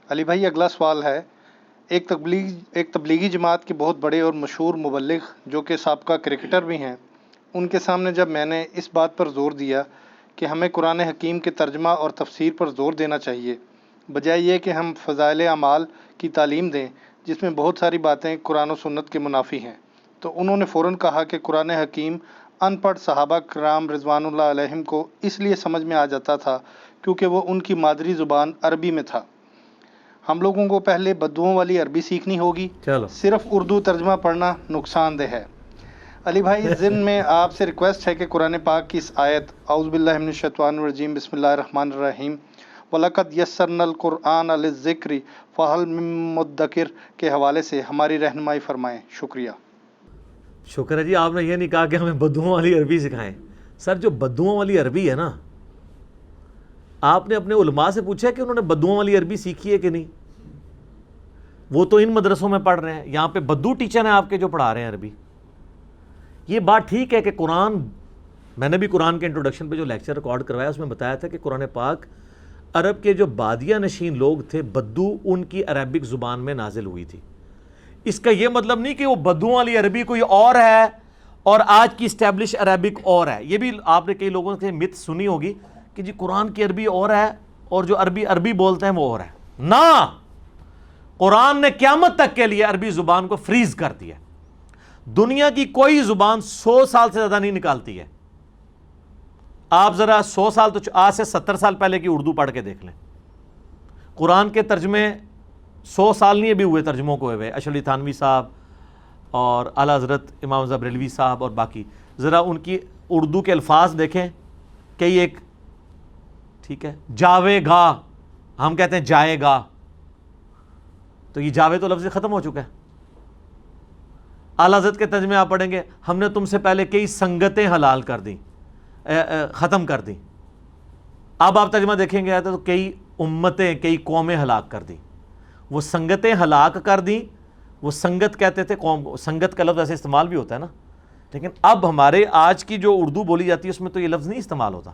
علی بھائی اگلا سوال ہے، ایک تبلیغی جماعت کے بہت بڑے اور مشہور مبلغ جو کہ سابقہ کرکٹر بھی ہیں، ان کے سامنے جب میں نے اس بات پر زور دیا کہ ہمیں قرآن حکیم کے ترجمہ اور تفسیر پر زور دینا چاہیے بجائے یہ کہ ہم فضائل اعمال کی تعلیم دیں جس میں بہت ساری باتیں قرآن و سنت کے منافی ہیں، تو انہوں نے فوراً کہا کہ قرآن حکیم ان پڑھ صحابہ کرام رضوان اللہ علیہم کو اس لیے سمجھ میں آ جاتا تھا کیونکہ وہ ان کی مادری زبان عربی میں تھا، ہم لوگوں کو پہلے بدوؤں والی عربی سیکھنی ہوگی، چلو صرف اردو ترجمہ پڑھنا نقصان دہ ہے۔ علی بھائی ضمن میں آپ سے ریکویسٹ ہے کہ قرآن پاک کی اس آیت اعوذ باللہ من الشیطان الرجیم بسم اللہ الرحمن الرحیم وَلَقَدْ يَسَّرْنَا الْقُرْآنَ لِلذِّكْرِ فَهَلْ مِن مُدَّكِرٍ کے حوالے سے ہماری رہنمائی فرمائیں، شکریہ۔ شکر ہے جی، آپ نے یہ نہیں کہا کہ ہمیں بدوؤں والی عربی سکھائیں۔ سر جو بدوؤں والی عربی ہے نا، آپ نے اپنے علماء سے پوچھا کہ انہوں نے بدوؤں والی عربی سیکھی ہے کہ نہیں؟ وہ تو ان مدرسوں میں پڑھ رہے ہیں، یہاں پہ بدو ٹیچر ہیں آپ کے جو پڑھا رہے ہیں عربی۔ یہ بات ٹھیک ہے کہ قرآن، میں نے بھی قرآن کے انٹروڈکشن پہ جو لیکچر ریکارڈ کروایا اس میں بتایا تھا کہ قرآن پاک عرب کے جو بادیہ نشین لوگ تھے بدو، ان کی عربک زبان میں نازل ہوئی تھی۔ اس کا یہ مطلب نہیں کہ وہ بدوؤں والی عربی کوئی اور ہے اور آج کی اسٹیبلش عربک اور ہے۔ یہ بھی آپ نے کئی لوگوں سے مت سنی ہوگی کہ جی قرآن کی عربی اور ہے اور جو عربی بولتے ہیں وہ اور ہے۔ نہ، قرآن نے قیامت تک کے لیے عربی زبان کو فریز کر دیا۔ دنیا کی کوئی زبان 100 سال سے زیادہ نہیں نکالتی ہے۔ آپ ذرا 100 سال تو آج سے 70 سال پہلے کی اردو پڑھ کے دیکھ لیں، قرآن کے ترجمے 100 سال نہیں بھی ہوئے ترجموں کو ہوئے، اشرف علی تھانوی صاحب اور اعلیٰ حضرت امام رضا بریلوی صاحب اور باقی، ذرا ان کی اردو کے الفاظ دیکھیں، کئی ایک ٹھیک ہے، جاوے گا، ہم کہتے ہیں جائے گا، تو یہ جاوے تو لفظ ختم ہو چکا ہے۔ اعلیٰ حضرت کے ترجمے آپ پڑھیں گے، ہم نے تم سے پہلے کئی سنگتیں حلال کر دیں، ختم کر دیں۔ اب آپ ترجمہ دیکھیں گے تو کئی امتیں، کئی قومیں ہلاک کر دیں۔ وہ سنگتیں ہلاک کر دیں، وہ سنگت کہتے تھے قوم کو، سنگت کا لفظ ایسے استعمال بھی ہوتا ہے نا، لیکن اب ہمارے آج کی جو اردو بولی جاتی ہے اس میں تو یہ لفظ نہیں استعمال ہوتا،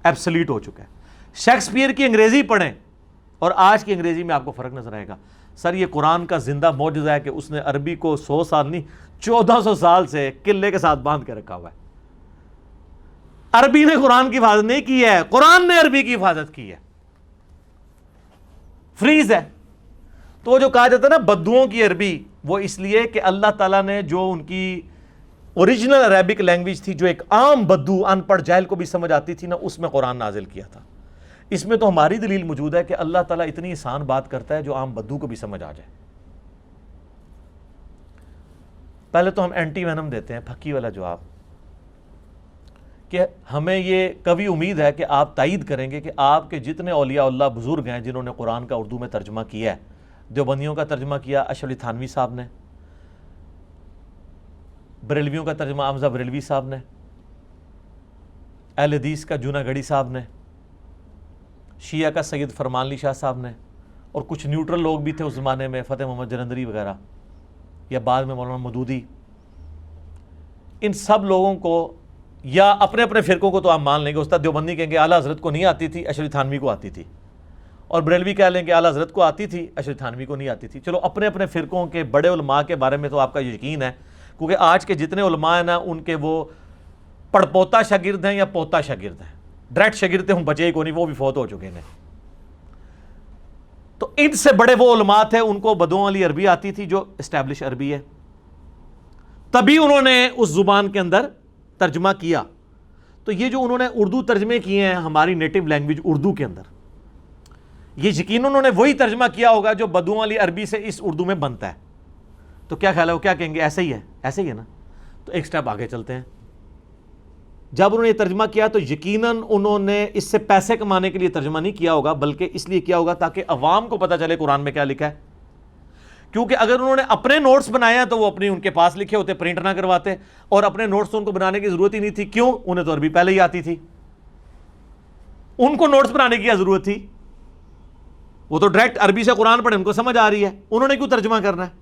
ایبسلیٹ ہو چکا ہے۔ شیکسپیئر کی انگریزی پڑھیں اور آج کی انگریزی میں آپ کو فرق نظر آئے گا۔ سر یہ قرآن کا زندہ معجزہ ہے کہ اس نے عربی کو 100 سال نہیں 1400 سال سے قلعے کے ساتھ باندھ کے رکھا ہوا ہے۔ عربی نے قرآن کی حفاظت نہیں کی ہے، قرآن نے عربی کی حفاظت کی ہے، فریز ہے۔ تو جو کہا جاتا ہے نا بدوؤں کی عربی، وہ اس لیے کہ اللہ تعالیٰ نے جو ان کی اوریجنل عربک لینگویج تھی، جو ایک عام بدو ان پڑھ جاہل کو بھی سمجھ آتی تھی نا، اس میں قرآن نازل کیا تھا۔ اس میں تو ہماری دلیل موجود ہے کہ اللہ تعالیٰ اتنی آسان بات کرتا ہے جو عام بدو کو بھی سمجھ آ جائے۔ پہلے تو ہم اینٹی وینم دیتے ہیں، پھکی والا جواب، کہ ہمیں یہ کبھی امید ہے کہ آپ تائید کریں گے کہ آپ کے جتنے اولیاء اللہ بزرگ ہیں جنہوں نے قرآن کا اردو میں ترجمہ کیا ہے، دیوبندیوں کا ترجمہ کیا اشرف علی تھانوی صاحب نے، بریلویوں کا ترجمہ حمزہ بریلوی صاحب نے، اہل حدیث کا جوناگڑھی صاحب نے، شیعہ کا سید فرمان علی شاہ صاحب نے، اور کچھ نیوٹرل لوگ بھی تھے اس زمانے میں، فتح محمد جلندری وغیرہ، یا بعد میں مولانا مودودی۔ ان سب لوگوں کو یا اپنے اپنے فرقوں کو تو آپ مان لیں گے، استاد دیوبندی کہیں گے اعلیٰ حضرت کو نہیں آتی تھی، اشرف علی تھانوی کو آتی تھی، اور بریلوی کہہ لیں کہ اعلیٰ حضرت کو آتی تھی، اشرف علی تھانوی کو نہیں آتی تھی۔ چلو اپنے اپنے فرقوں کے بڑے علماء کے بارے میں تو آپ کا یقین ہے، کیونکہ آج کے جتنے علماء ہیں نا ان کے وہ پڑپوتا شاگرد ہیں یا پوتا شاگرد ہیں، ڈائریکٹ شاگرد ہوں بچے ہی کو نہیں، وہ بھی فوت ہو چکے ہیں۔ تو ان سے بڑے وہ علماء تھے، ان کو بدوؤں والی عربی آتی تھی جو اسٹیبلش عربی ہے، تبھی انہوں نے اس زبان کے اندر ترجمہ کیا۔ تو یہ جو انہوں نے اردو ترجمے کیے ہیں ہماری نیٹو لینگویج اردو کے اندر، یہ یقین انہوں نے وہی ترجمہ کیا ہوگا جو بدوؤں والی عربی سے اس اردو میں بنتا ہے۔ تو کیا خیال ہے وہ کیا کہیں گے؟ ایسے ہی ہے، ایسے ہی ہے نا۔ تو ایک سٹیپ آگے چلتے ہیں۔ جب انہوں نے یہ ترجمہ کیا تو یقیناً انہوں نے اس سے پیسے کمانے کے لیے ترجمہ نہیں کیا ہوگا، بلکہ اس لیے کیا ہوگا تاکہ عوام کو پتہ چلے قرآن میں کیا لکھا ہے۔ کیونکہ اگر انہوں نے اپنے نوٹس بنائے ہیں تو وہ اپنے ان کے پاس لکھے ہوتے، پرنٹ نہ کرواتے، اور اپنے نوٹس تو ان کو بنانے کی ضرورت ہی نہیں تھی۔ کیوں؟ انہیں تو عربی پہلے ہی آتی تھی، ان کو نوٹس بنانے کی کیا ضرورت تھی؟ وہ تو ڈائریکٹ عربی سے قرآن پڑھے، ان کو سمجھ آ رہی ہے، انہوں نے کیوں ترجمہ کرنا ہے؟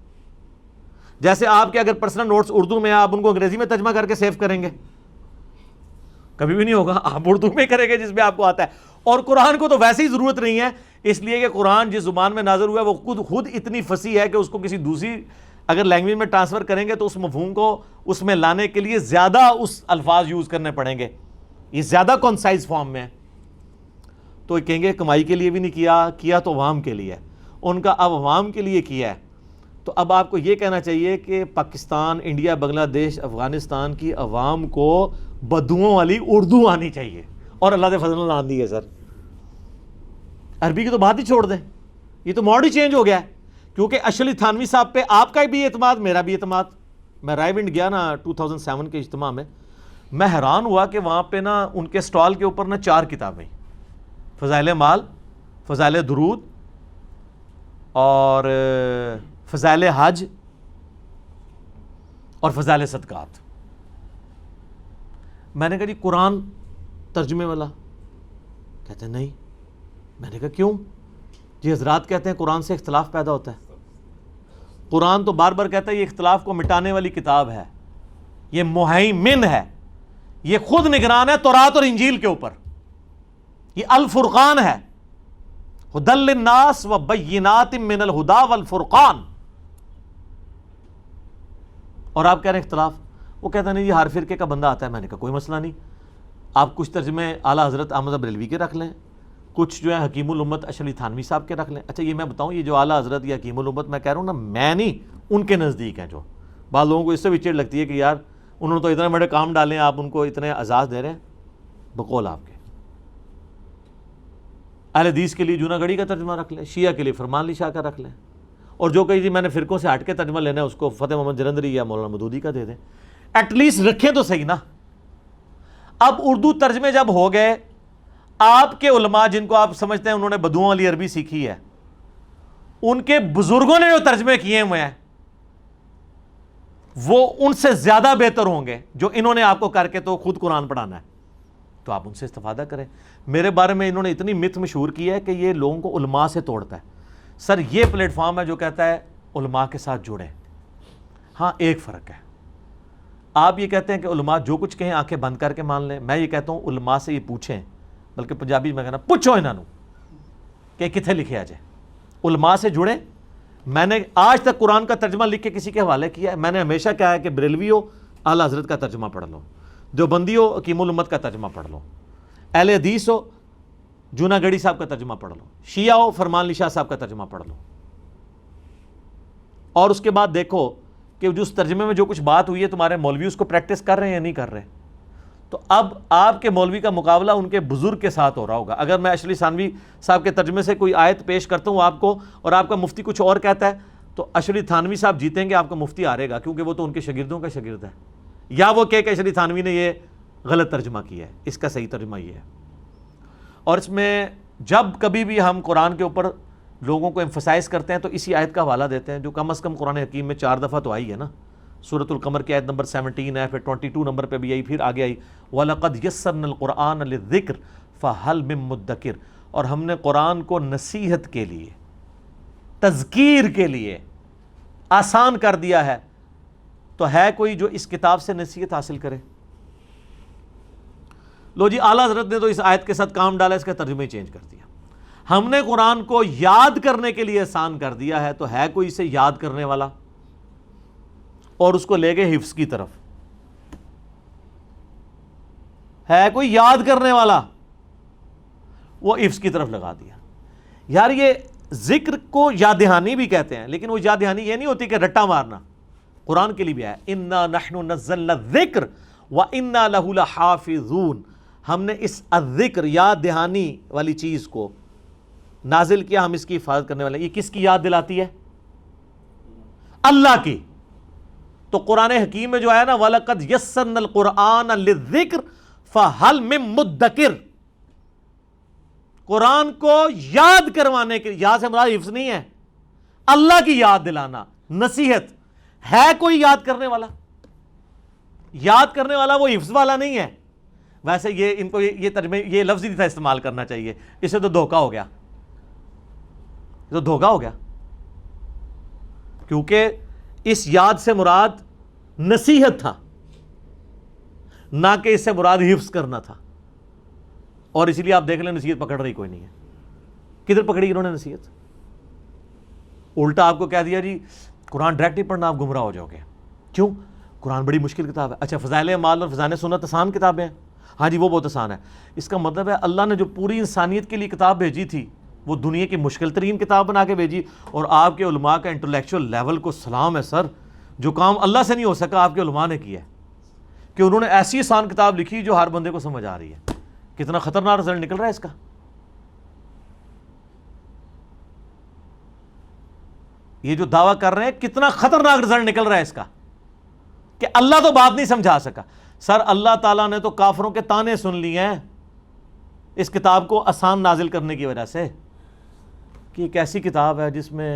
جیسے آپ کے اگر پرسنل نوٹس اردو میں آپ ان کو انگریزی میں ترجمہ کر کے سیو کریں گے، کبھی بھی نہیں ہوگا، آپ اردو میں کریں گے جس میں آپ کو آتا ہے۔ اور قرآن کو تو ویسے ہی ضرورت نہیں ہے اس لیے کہ قرآن جس زبان میں نازل ہوا ہے وہ خود اتنی فصیح ہے کہ اس کو کسی دوسری اگر لینگویج میں ٹرانسفر کریں گے تو اس مفہوم کو اس میں لانے کے لیے زیادہ اس الفاظ یوز کرنے پڑیں گے، یہ زیادہ کنسائز فارم میں ہے. تو یہ کہیں گے کمائی کے لیے بھی نہیں کیا تو عوام کے لیے، ان کا اب عوام کے لیے کیا ہے. تو اب آپ کو یہ کہنا چاہیے کہ پاکستان، انڈیا، بنگلہ دیش، افغانستان کی عوام کو بدوؤں والی اردو آنی چاہیے، اور اللہ کے فضل اللہ آندی ہے. سر عربی کی تو بات ہی چھوڑ دیں، یہ تو موڈ ہی چینج ہو گیا ہے. کیونکہ اشرف تھانوی صاحب پہ آپ کا بھی اعتماد، میرا بھی اعتماد. میں رائے ونڈ گیا نا 2007 کے اجتماع میں حیران ہوا کہ وہاں پہ نا ان کے سٹال کے اوپر نا 4 کتابیں، فضائل مال، فضائل درود اور فضائل حج اور فضائل صدقات. میں نے کہا جی قرآن ترجمے والا؟ کہتے ہیں نہیں. میں نے کہا کیوں؟ جی حضرات کہتے ہیں قرآن سے اختلاف پیدا ہوتا ہے. قرآن تو بار بار کہتا ہے یہ اختلاف کو مٹانے والی کتاب ہے، یہ مہیمن ہے، یہ خود نگران ہے تورات اور انجیل کے اوپر، یہ الفرقان ہے، ھدی للناس وبینات من الہدی والفرقان. اور آپ کہہ رہے ہیں اختلاف؟ وہ کہتا نہیں جی ہر فرقے کا بندہ آتا ہے. میں نے کہا کوئی مسئلہ نہیں، آپ کچھ ترجمے اعلیٰ حضرت احمد بریلوی کے رکھ لیں، کچھ جو ہے حکیم الامت اشرف علی تھانوی صاحب کے رکھ لیں. اچھا یہ میں بتاؤں، یہ جو اعلیٰ حضرت یا حکیم الامت میں کہہ رہا ہوں نا، میں نہیں، ان کے نزدیک ہیں. جو بعض لوگوں کو اس سے بھی چڑ لگتی ہے کہ یار انہوں نے تو اتنے بڑے کام ڈالے ہیں، آپ ان کو اتنے اعزاز دے رہے ہیں. بقول آپ کے اہل حدیث کے لیے جوناگڑھی کا ترجمہ رکھ لیں، شیعہ کے لیے فرمان علی شاہ کا رکھ لیں، اور جو کہیں جی میں نے فرقوں سے ہٹ کے ترجمہ لینا ہے اس کو فتح محمد جلندری یا مولانا مودودی کا دے دیں. ایٹ لیسٹ رکھیں تو صحیح نا. اب اردو ترجمے جب ہو گئے، آپ کے علماء جن کو آپ سمجھتے ہیں انہوں نے بدوؤں والی عربی سیکھی ہے، ان کے بزرگوں نے جو ترجمے کیے ہوئے ہیں وہ ان سے زیادہ بہتر ہوں گے جو انہوں نے آپ کو کر کے تو خود قرآن پڑھانا ہے. تو آپ ان سے استفادہ کریں. میرے بارے میں انہوں نے اتنی مت مشہور کی ہے کہ یہ لوگوں کو علماء سے توڑتا ہے. سر یہ پلیٹ فارم ہے جو کہتا ہے علماء کے ساتھ جڑیں. ہاں ایک فرق ہے، آپ یہ کہتے ہیں کہ علماء جو کچھ کہیں آنکھیں بند کر کے مان لیں. میں یہ کہتا ہوں علماء سے یہ پوچھیں، بلکہ پنجابی میں کہنا پوچھو انہوں کہ کتنے لکھے آ جائے. علماء سے جڑیں. میں نے آج تک قرآن کا ترجمہ لکھ کے کسی کے حوالے کیا ہے؟ میں نے ہمیشہ کہا ہے کہ بریلوی ہو اعلیٰ حضرت کا ترجمہ پڑھ لو، دیوبندی ہو حکیم الامت کا ترجمہ پڑھ لو، اہل حدیث ہو جوناگڑھی صاحب کا ترجمہ پڑھ لو، شیعہ ہو فرمان علی شاہ صاحب کا ترجمہ پڑھ لو. اور اس کے بعد دیکھو کہ جو اس ترجمے میں جو کچھ بات ہوئی ہے تمہارے مولوی اس کو پریکٹس کر رہے ہیں یا نہیں کر رہے. تو اب آپ کے مولوی کا مقابلہ ان کے بزرگ کے ساتھ ہو رہا ہوگا. اگر میں اشرف ثانوی صاحب کے ترجمے سے کوئی آیت پیش کرتا ہوں آپ کو اور آپ کا مفتی کچھ اور کہتا ہے تو اشرف تھانوی صاحب جیتیں گے، آپ کا مفتی ہارے گا، کیونکہ وہ تو ان کے شاگردوں کا شاگرد ہے. یا وہ کہ اشرف تھانوی نے یہ غلط ترجمہ کیا ہے، اس کا صحیح ترجمہ یہ ہے. اور اس میں جب کبھی بھی ہم قرآن کے اوپر لوگوں کو ایمفسائز کرتے ہیں تو اسی آیت کا حوالہ دیتے ہیں جو کم از کم قرآن حکیم میں 4 دفعہ تو آئی ہے نا. سورۃ القمر کی آیت نمبر 17 ہے، پھر 22 نمبر پہ بھی آئی، پھر آگے آئی وَلَقَدْ يَسَّرْنَا الْقُرْآنَ لِلذِّكْرِ فَهَلْ مِن مُدَّكِرٍ. اور ہم نے قرآن کو نصیحت کے لیے، تذکیر کے لیے آسان کر دیا ہے، تو ہے کوئی جو اس کتاب سے نصیحت حاصل کرے؟ لو جی اعلیٰ حضرت نے تو اس آیت کے ساتھ کام ڈالا، اس کا ترجمہ ہی چینج کر دیا. ہم نے قرآن کو یاد کرنے کے لیے آسان کر دیا ہے، تو ہے کوئی اسے یاد کرنے والا؟ اور اس کو لے گئے حفظ کی طرف. ہے کوئی یاد کرنے والا؟ وہ حفظ کی طرف لگا دیا. یار یہ ذکر کو یاد دہانی بھی کہتے ہیں، لیکن وہ یاد دہانی یہ نہیں ہوتی کہ رٹا مارنا. قرآن کے لیے بھی ہے اِنَّا نَحْنُ نَزَّلْنَا الذِّكْرَ وَإِنَّا لَهُ لَحَافِظُونَ. ہم نے اس الذکر یاد دہانی والی چیز کو نازل کیا، ہم اس کی حفاظت کرنے والے. یہ کس کی یاد دلاتی ہے؟ اللہ کی. تو قرآن حکیم میں جو آیا نا وَلَقَدْ يَسَّرْنَا الْقُرْآنَ لِلذِّكْرِ فَهَلْ مِن مُدَّكِرٍ، قرآن کو یاد کروانے کے، یاد سے مراد حفظ نہیں ہے، اللہ کی یاد دلانا، نصیحت. ہے کوئی یاد کرنے والا؟ یاد کرنے والا وہ حفظ والا نہیں ہے. ویسے یہ ان کو یہ ترجمے یہ لفظ ہی نہیں تھا استعمال کرنا چاہیے، اس سے تو دھوکہ ہو گیا، تو دھوکہ ہو گیا. کیونکہ اس یاد سے مراد نصیحت تھا، نہ کہ اس سے مراد حفظ کرنا تھا. اور اسی لیے آپ دیکھ لیں نصیحت پکڑ رہی کوئی نہیں ہے. کدھر پکڑی انہوں نے نصیحت؟ الٹا آپ کو کہہ دیا جی قرآن ڈائریکٹ نہیں پڑھنا، آپ گمراہ ہو جاؤ گے. کیوں؟ قرآن بڑی مشکل کتاب ہے. اچھا فضائل اعمال اور فضائل سنت آسان کتابیں ہیں؟ ہاں جی وہ بہت آسان ہے. اس کا مطلب ہے اللہ نے جو پوری انسانیت کے لیے کتاب بھیجی تھی وہ دنیا کی مشکل ترین کتاب بنا کے بھیجی. اور آپ کے علماء کا انٹلیکچوئل لیول کو سلام ہے سر. جو کام اللہ سے نہیں ہو سکا آپ کے علماء نے کیا ہے کہ انہوں نے ایسی آسان کتاب لکھی جو ہر بندے کو سمجھ آ رہی ہے. کتنا خطرناک رزلٹ نکل رہا ہے اس کا. یہ جو دعویٰ کر رہے ہیں کتنا خطرناک رزلٹ نکل رہا ہے اس کا کہ اللہ تو بات نہیں سمجھا سکا. سر اللہ تعالیٰ نے تو کافروں کے تانے سن لیے ہیں اس کتاب کو آسان نازل کرنے کی وجہ سے کہ ایک ایسی کتاب ہے جس میں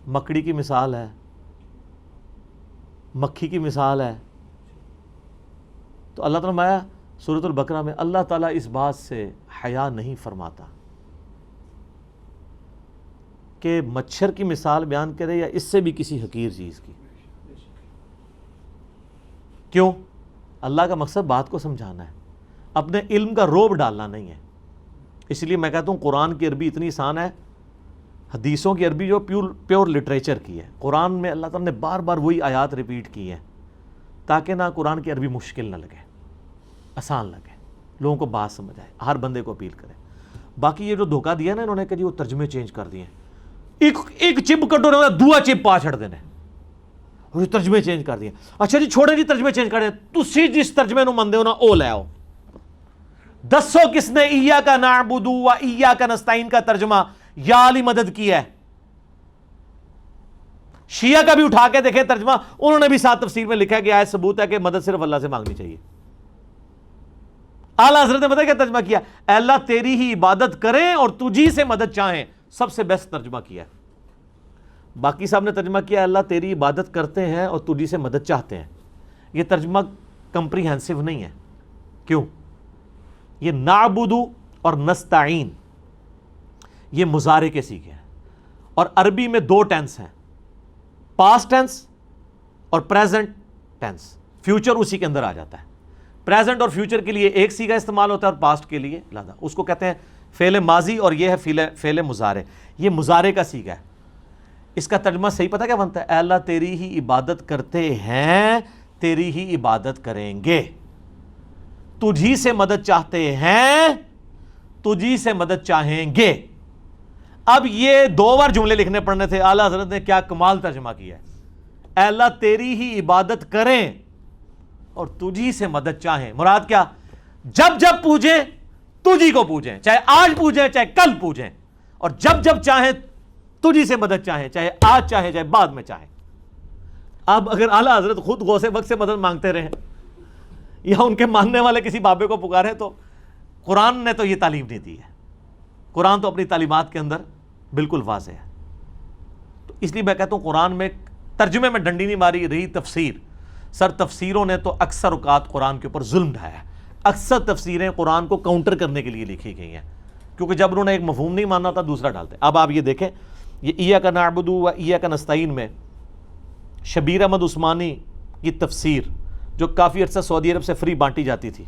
مکڑی کی مثال ہے، مکھی کی مثال ہے. تو اللہ تعالیٰ نے سورۃ البقرہ میں اللہ تعالیٰ اس بات سے حیا نہیں فرماتا کہ مچھر کی مثال بیان کرے یا اس سے بھی کسی حقیر چیز کی. کیوں؟ اللہ کا مقصد بات کو سمجھانا ہے، اپنے علم کا روب ڈالنا نہیں ہے. اس لیے میں کہتا ہوں قرآن کی عربی اتنی آسان ہے، حدیثوں کی عربی جو پیور لٹریچر کی ہے. قرآن میں اللہ تعالیٰ نے بار بار وہی آیات ریپیٹ کی ہیں تاکہ نہ قرآن کی عربی مشکل نہ لگے، آسان لگے، لوگوں کو بات سمجھ آئے، ہر بندے کو اپیل کرے. باقی یہ جو دھوکہ دیا نا انہوں نے کہ جی وہ ترجمے چینج کر دیے، ایک چپ کٹو نے دوا چپ پا چھڑ دینے اور ترجمے چینج کر دیے. اچھا جی چھوڑے جی ترجمے چینج کر دیں، تسی جس ترجمے نو مندے ہو نا او لے آؤ. دسو کس نے ایاک نعبد و ایاک نستعین کا ترجمہ یا علی مدد کیا ہے؟ شیعہ کا بھی اٹھا کے دیکھیں ترجمہ، انہوں نے بھی ساتھ تفسیر میں لکھا کہ آیت ثبوت ہے کہ مدد صرف اللہ سے مانگنی چاہیے. اعلیٰ حضرت نے پتہ کیا ترجمہ کیا؟ اے اللہ تیری ہی عبادت کریں اور تجھی سے مدد چاہیں. سب سے بیسٹ ترجمہ کیا ہے. باقی صاحب نے ترجمہ کیا اللہ تیری عبادت کرتے ہیں اور تجھی سے مدد چاہتے ہیں. یہ ترجمہ کمپریہنسو نہیں ہے. کیوں؟ یہ نعبد اور نستعین یہ مضارع کے سیکھے ہیں اور عربی میں دو ٹینس ہیں، پاسٹ ٹینس اور پریزنٹ ٹینس. فیوچر اسی کے اندر آ جاتا ہے. پریزنٹ اور فیوچر کے لیے ایک سیگا استعمال ہوتا ہے اور پاسٹ کے لیے علیحدہ. اس کو کہتے ہیں فعل ماضی اور یہ ہے فعل مضارع. یہ مضارع کا سیگا ہے. اس کا ترجمہ صحیح پتہ کیا بنتا ہے؟ اے اللہ تیری ہی عبادت کرتے ہیں، تیری ہی عبادت کریں گے. تجھی سے مدد چاہتے ہیں، تجھی سے مدد چاہیں گے. اب یہ دو بار جملے لکھنے پڑنے تھے. اعلیٰ حضرت نے کیا کمال ترجمہ کیا ہے. اے اللہ تیری ہی عبادت کریں اور تجھی سے مدد چاہیں. مراد کیا؟ جب جب پوجیں تجھی کو پوجیں، چاہے آج پوجیں چاہے کل پوجیں، اور جب جب چاہیں تجھی سے مدد چاہیں، چاہے آج چاہیں چاہے بعد میں چاہیں. اب اگر اعلیٰ حضرت خود غوث وقت سے مدد مانگتے رہیں یا ان کے ماننے والے کسی بابے کو پکارے تو قرآن نے تو یہ تعلیم نہیں دی ہے. قرآن تو اپنی تعلیمات کے اندر بالکل واضح ہے. تو اس لیے میں کہتا ہوں قرآن میں ترجمے میں ڈنڈی نہیں ماری رہی تفسیر. سر تفسیروں نے تو اکثر اوقات قرآن کے اوپر ظلم ڈھایا ہے. اکثر تفسیریں قرآن کو کاؤنٹر کرنے کے لیے لکھی گئی ہیں کیونکہ جب انہوں نے ایک مفہوم نہیں ماننا تھا دوسرا ڈالتے. اب آپ یہ دیکھیں یہ ایاک نعبد و ایاک نستعین میں شبیر احمد عثمانی کی تفسیر جو کافی عرصہ سعودی عرب سے فری بانٹی جاتی تھی،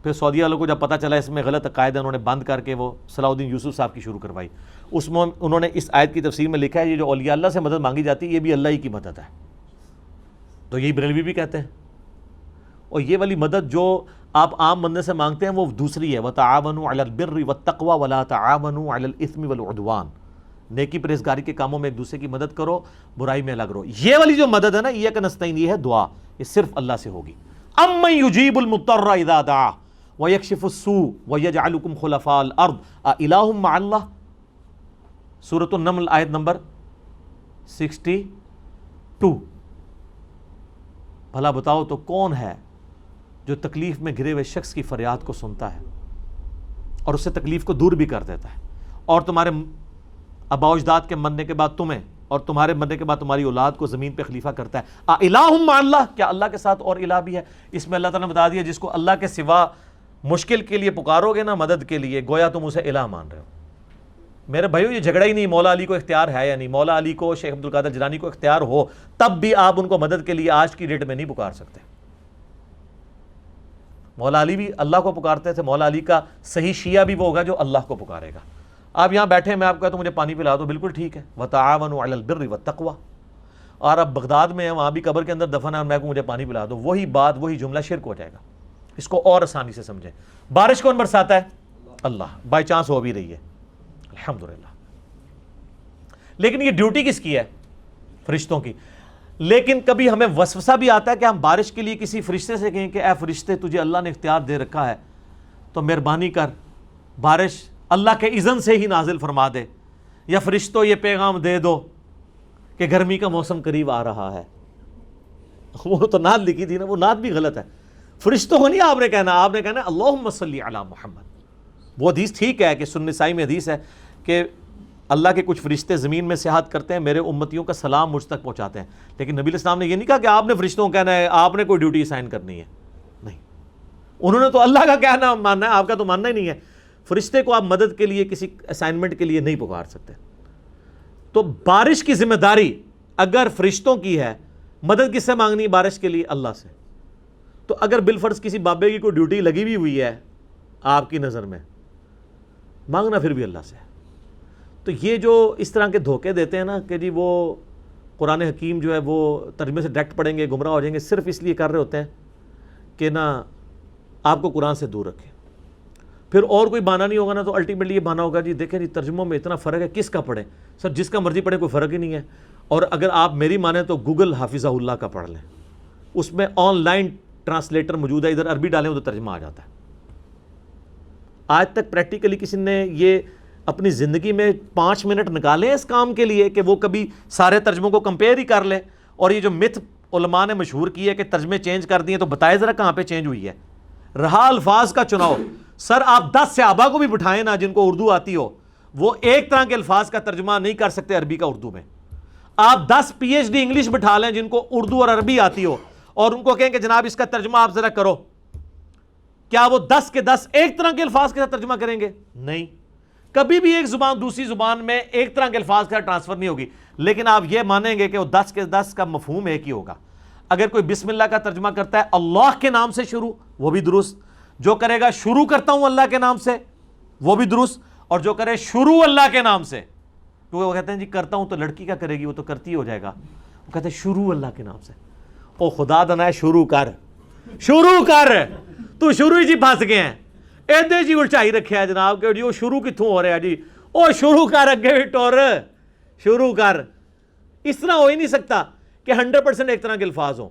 پھر سعودی والوں کو جب پتہ چلا اس میں غلط عقائد انہوں نے بند کر کے وہ صلاح الدین یوسف صاحب کی شروع کروائی. اس میں انہوں نے اس آیت کی تفسیر میں لکھا ہے یہ جو اولیاء اللہ سے مدد مانگی جاتی ہے یہ بھی اللہ ہی کی مدد ہے. تو یہی بریلوی بھی کہتے ہیں. اور یہ والی مدد جو آپ عام بندے سے مانگتے ہیں وہ دوسری ہے، وَتَعَاوَنُوا عَلَى الْبِرِّ وَالتَّقْوَى وَلَا تَعَاوَنُوا عَلَى الْإِثْمِ وَالْعُدْوَانِ. نیکی پرہیزگاری کے کاموں میں ایک دوسرے کی مدد کرو، برائی میں الگ رہو. یہ والی جو مدد ہے نا ایاک نستعین یہ ہے دعا، یہ صرف اللہ سے ہوگی. اَمَّن يُجِيبُ الْمُضْطَرَّ إِذَا دَعَاهُ وَيَكْشِفُ السُّوءَ وَيَجْعَلُكُمْ خُلَفَاءَ الْأَرْضِ أَإِلَٰهٌ مَّعَ اللَّهِ. سورۃ النمل آیت نمبر 62. بھلا بتاؤ تو کون ہے جو تکلیف میں گھرے ہوئے شخص کی فریاد کو سنتا ہے اور اس سے تکلیف کو دور بھی کر دیتا ہے، اور تمہارے آباء و اجداد کے مرنے کے بعد تمہیں اور تمہارے مرنے کے بعد تمہاری اولاد کو زمین پہ خلیفہ کرتا ہے. اِلَٰهٌ مَّعَ اللَّهِ، کیا اللہ کے ساتھ اور الہ بھی ہے؟ اس میں اللہ تعالیٰ نے بتا دیا جس کو اللہ کے سوا مشکل کے لیے پکارو گے نا مدد کے لیے گویا تم اسے الہ مان رہے ہو. میرے بھائیو یہ جھگڑا ہی نہیں مولا علی کو اختیار ہے یا نہیں. مولا علی کو شیخ عبد القادر جیلانی کو اختیار ہو تب بھی آپ ان کو مدد کے لیے آج کی ڈیٹ میں نہیں پکار سکتے. مولا علی بھی اللہ کو پکارتے تھے. مولا علی کا صحیح شیعہ بھی وہ ہوگا جو اللہ کو پکارے گا. آپ یہاں بیٹھے ہیں، میں آپ کو کہتا ہوں مجھے پانی پلا دو، بالکل ٹھیک ہے، وَتَعَاوَنُوا عَلَى الْبِرِّ وَالتَّقْوَىٰ. اور آپ بغداد میں ہیں، وہاں بھی قبر کے اندر دفن ہے، اور میں کہوں مجھے پانی پلا دو، وہی بات وہی جملہ شرک ہو جائے گا. اس کو اور آسانی سے سمجھیں. بارش کون برساتا ہے؟ اللہ. بائی چانس ہو بھی رہی ہے الحمدللہ. لیکن یہ ڈیوٹی کس کی ہے؟ فرشتوں کی. لیکن کبھی ہمیں وسوسہ بھی آتا ہے کہ ہم بارش کے لیے کسی فرشتے سے کہیں کہ اے فرشتے تجھے اللہ نے اختیار دے رکھا ہے تو مہربانی کر بارش اللہ کے اذن سے ہی نازل فرما دے، یا فرشتوں یہ پیغام دے دو کہ گرمی کا موسم قریب آ رہا ہے. وہ تو نعت لکھی تھی نا، وہ نعت بھی غلط ہے. فرشتوں کو نہیں آپ نے کہنا، آپ نے کہنا اللہم صلی علی محمد. وہ حدیث ٹھیک ہے کہ سنن نسائی میں حدیث ہے کہ اللہ کے کچھ فرشتے زمین میں سیاحت کرتے ہیں، میرے امتیوں کا سلام مجھ تک پہنچاتے ہیں. لیکن نبی علیہ السلام نے یہ نہیں کہا کہ آپ نے فرشتوں کو کہنا ہے، آپ نے کوئی ڈیوٹی اسائن کرنی ہے. نہیں، انہوں نے تو اللہ کا کہنا ماننا ہے، آپ کا تو ماننا ہی نہیں ہے. فرشتے کو آپ مدد کے لیے کسی اسائنمنٹ کے لیے نہیں پکار سکتے. تو بارش کی ذمہ داری اگر فرشتوں کی ہے، مدد کس سے مانگنی ہے بارش کے لیے؟ اللہ سے. تو اگر بالفرض کسی بابے کی کوئی ڈیوٹی لگی بھی ہوئی ہے آپ کی نظر میں، مانگنا پھر بھی اللہ سے. تو یہ جو اس طرح کے دھوکے دیتے ہیں نا کہ جی وہ قرآن حکیم جو ہے وہ ترجمے سے ڈائریکٹ پڑھیں گے گمراہ ہو جائیں گے، صرف اس لیے کر رہے ہوتے ہیں کہ نا آپ کو قرآن سے دور رکھیں. پھر اور کوئی بہانہ نہیں ہوگا نا تو الٹیمیٹلی یہ بہانہ ہوگا جی دیکھیں جی ترجموں میں اتنا فرق ہے، کس کا پڑھیں؟ سر جس کا مرضی پڑھیں، کوئی فرق ہی نہیں ہے. اور اگر آپ میری مانیں تو گوگل حافظہ اللہ کا پڑھ لیں، اس میں آن لائن ٹرانسلیٹر موجود ہے، ادھر عربی ڈالیں تو ترجمہ آ جاتا ہے. آج تک پریکٹیکلی کسی نے یہ اپنی زندگی میں 5 منٹ نکالیں اس کام کے لیے کہ وہ کبھی سارے ترجموں کو کمپیئر ہی کر لے؟ اور یہ جو متھ علماء نے مشہور کی ہے کہ ترجمے چینج کر دیے، تو بتائے ذرا کہاں پہ چینج ہوئی ہے؟ رہا الفاظ کا چناؤ. سر آپ 10 صحابہ کو بھی بٹھائیں نا جن کو اردو آتی ہو، وہ ایک طرح کے الفاظ کا ترجمہ نہیں کر سکتے عربی کا اردو میں. آپ 10 PhD انگلش بٹھا لیں جن کو اردو اور عربی آتی ہو، اور ان کو کہیں کہ جناب اس کا ترجمہ آپ ذرا کرو، کیا وہ 10 کے 10 ایک طرح کے الفاظ کے ساتھ ترجمہ کریں گے؟ نہیں. کبھی بھی ایک زبان دوسری زبان میں ایک طرح کے الفاظ کے ساتھ ٹرانسفر نہیں ہوگی. لیکن آپ یہ مانیں گے کہ وہ 10 کے 10 کا مفہوم ایک ہی ہوگا. اگر کوئی بسم اللہ کا ترجمہ کرتا ہے اللہ کے نام سے شروع، وہ بھی درست. جو کرے گا شروع کرتا ہوں اللہ کے نام سے، وہ بھی درست. اور جو کرے شروع اللہ کے نام سے، کیونکہ وہ کہتے ہیں جی کرتا ہوں تو لڑکی کا کرے گی، وہ تو کرتی ہو جائے گا. وہ کہتے ہیں شروع اللہ کے نام سے. او خدا دنا ہے، شروع کر، شروع کر. تو شروع ہی جی پھنس گئے ہیں، ایدے جی الٹائی رکھے ہے جناب کہ جی وہ شروع کتوں ہو رہا ہے جی، او شروع کر اگے بھی ٹور، شروع کر. اس طرح ہو ہی نہیں سکتا کہ 100% ایک طرح کے الفاظ ہوں.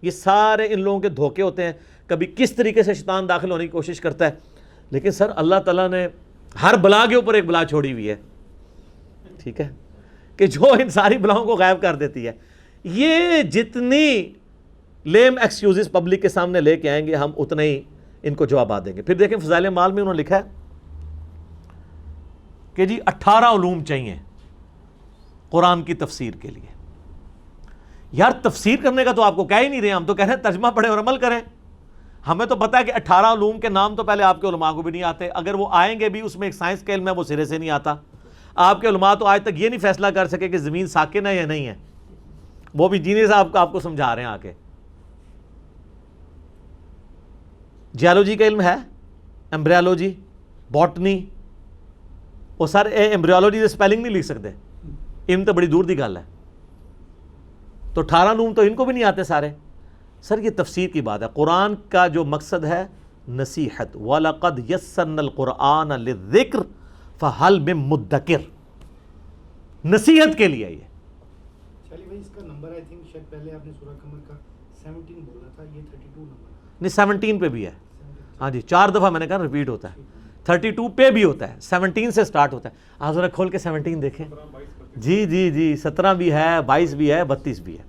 یہ سارے ان لوگوں کے دھوکے ہوتے ہیں. کبھی کس طریقے سے شیطان داخل ہونے کی کوشش کرتا ہے. لیکن سر اللہ تعالیٰ نے ہر بلا کے اوپر ایک بلا چھوڑی ہوئی ہے، ٹھیک ہے، کہ جو ان ساری بلاؤں کو غائب کر دیتی ہے. یہ جتنی لیم ایکسکیوزز پبلک کے سامنے لے کے آئیں گے ہم اتنے ہی ان کو جواب دیں گے. پھر دیکھیں فضائل مال میں انہوں نے لکھا ہے کہ جی 18 علوم چاہیے قرآن کی تفسیر کے لیے. یار تفسیر کرنے کا تو آپ کو کہہ ہی نہیں رہے، ہم تو کہہ رہے ہیں ترجمہ پڑھیں اور عمل کریں. ہمیں تو پتہ ہے کہ 18 علوم کے نام تو پہلے آپ کے علماء کو بھی نہیں آتے. اگر وہ آئیں گے بھی اس میں ایک سائنس کا علم ہے، وہ سرے سے نہیں آتا. آپ کے علماء تو آج تک یہ نہیں فیصلہ کر سکے کہ زمین ساکن ہے یا نہیں ہے. وہ بھی جینے صاحب آپ کو سمجھا رہے ہیں آ کے. جیالوجی کا علم ہے، ایمبریالوجی، باٹنی. وہ سر ایمبریالوجی سے سپیلنگ نہیں لکھ سکتے، علم تو بڑی دور دی گل ہے. تو 18 علوم تو ان کو بھی نہیں آتے سارے. سر یہ تفسیر کی بات ہے. قرآن کا جو مقصد ہے نصیحت، وَلَقَدْ يَسَّرْنَا الْقُرْآنَ لِلذِّكْرِ فَهَلْ مِن مُدَّكِرٍ، نصیحت کے لیے. یہ چلیے بھائی اس کا نمبر آئی تھنک شاید پہلے آپ نے سورہ قمر کا 17 بولا تھا، یہ 32 نمبر نہیں 17 پہ بھی ہے. ہاں جی 4 دفعہ میں نے کہا ریپیٹ ہوتا ہے. 32 پہ بھی ہوتا ہے، 17 سے سٹارٹ ہوتا ہے. آپ ذرا کھول کے 17 دیکھیں. جی جی جی 17 بھی ہے، 22 بھی ہے، 32 بھی ہے.